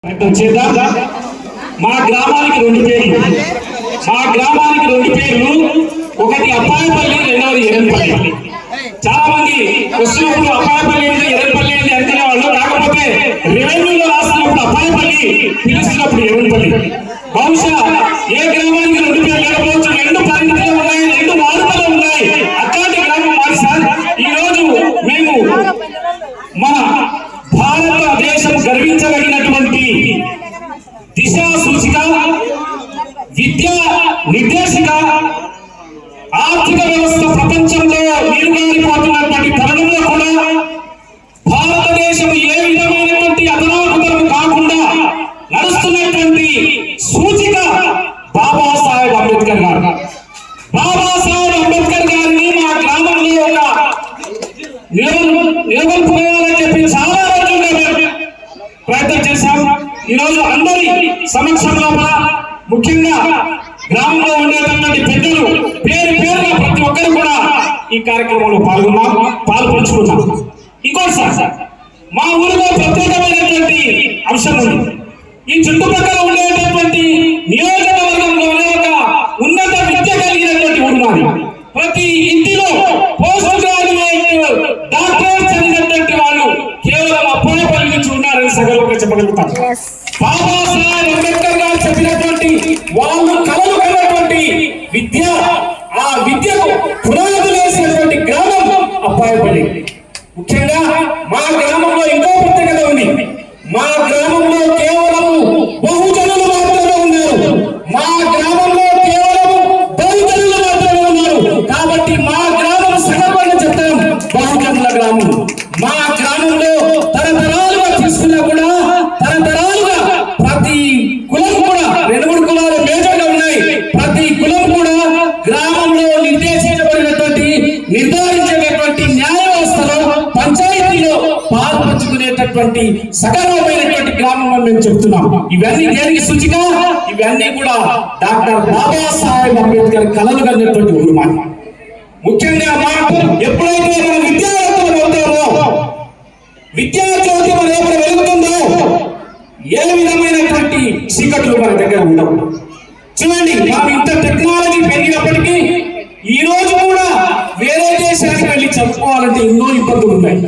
మా గ్రామానికి రెండు పేర్లు ఒకటి అప్పాయపల్లి, రెండవది ఎర్రపల్లి. చాలా మంది వచ్చినప్పుడు అప్పాయపల్లి ఎర్రపల్లి అనుకునే వాళ్ళు, కాకపోతే రెవెన్యూలో రాస్తున్నప్పుడు అప్పాయపల్లి, పిలుస్తున్నప్పుడు ఎర్రపల్లి. బహుశా ఏ గ్రామానికి రెండు పేర్లు లేకపోవచ్చు, రెండు పరిమితులు ఉన్నాయి, రెండు వార్తలు ఉన్నాయి. అట్లాంటి గ్రామం మాది సార్. ఈ రోజు మేము మన భారతదేశం గర్వించదగినటువంటి దిశా సూచిక, విద్యా నిర్దేశిక, ఆర్థిక వ్యవస్థ ప్రపంచంలో నీరుగారిపోతున్నటువంటి తరుణంలో కూడా భారతదేశం ఏ విధమైనటువంటి అధనాకుతరం కాకుండా నడుస్తున్నటువంటి సూచిక బాబాసాహెబ్ అంబేద్కర్ గారు. బాబాసాహెబ్ అంబేద్కర్ గారిని మా గ్రామంలో ఒక నిలబడుకోవాలని చెప్పి చాలా రోజులుగా ప్రయత్నం చేశాం. ఈరోజు అందరి సమక్షంలో ముఖ్యంగా గ్రామంలో ఉండేటటువంటి పెద్దలు పేరు పేరుగా ప్రతి ఒక్కరు కూడా ఈ కార్యక్రమంలో పాల్పంచుకున్నాం. ఇంకోటి సార్, మా ఊరిలో ప్రత్యేకమైనటువంటి అంశం ఉంది. ఈ చుట్టుపక్కల ఉండేటటువంటి నియోజకవర్గంలోనే ఒక ఉన్నత విద్య కలిగినటువంటి ఊరు మాది. ప్రతి ఇంటిలో పోస్ట్ గ్రాడ్యుయేట్ డాక్టరేట్ చదివినటువంటి వాళ్ళు కేవలం అప్పాయపల్లి నుంచి ఉన్నారని సగర్వంగా చెప్పగలుగుతారు. బాబాసాహెబ్ అంబేద్కర్ గారు చెప్పినటువంటి వాళ్ళు కలలు కన్నటువంటి విద్య, ఆ విద్యకు పునాదులు వేసినటువంటి గ్రామం అప్పాయపల్లి. ముఖ్యంగా మా గ్రామంలో ఇంకో ప్రత్యేకత ఉంది. మా గ్రామంలో కేవలం బహుజనులు మాత్రమే ఉన్నారు. మా గ్రామంలో కేవలం బహుజనులు మాత్రమే ఉన్నారు. కాబట్టి మా గ్రామం సగర్వంగా చెప్తాం, బహుజనుల గ్రామం. మా గ్రామంలో తరతరాలుగా తీసుకున్నా కూడా తరతరాలుగా ప్రతి కులం కూడా, రెండు మూడు కులాలు మేజర్గా ఉన్నాయి. ప్రతి కులం కూడా గ్రామంలో నిర్ధారించేటటువంటి న్యాయ వ్యవస్థలో, పంచాయతీలో పాల్పంచుకునేటటువంటి సగర్వమైనటువంటి గ్రామం అని మేము చెప్తున్నాం. ఇవన్నీ దేనికి సూచిక? ఇవన్నీ కూడా డాక్టర్ బాబాసాహెబ్ అంబేద్కర్ కలలు కన్నటువంటి ఊరు మాట. ముఖ్యంగా ఎప్పుడైతే మనం విద్యావంతులు అవుతామో, విద్యాజ్యోతి మన ఎప్పుడు వెలుగుతుందో, ఏ విధమైనటువంటి చీకట్లు మన దగ్గర ఉండవు. చూడండి, మనం ఇంత టెక్నాలజీ పెరిగినప్పటికీ ఈ రోజు కూడా వేరే దేశానికి వెళ్ళి చదువుకోవాలంటే ఎన్నో ఇబ్బందులు ఉన్నాయి.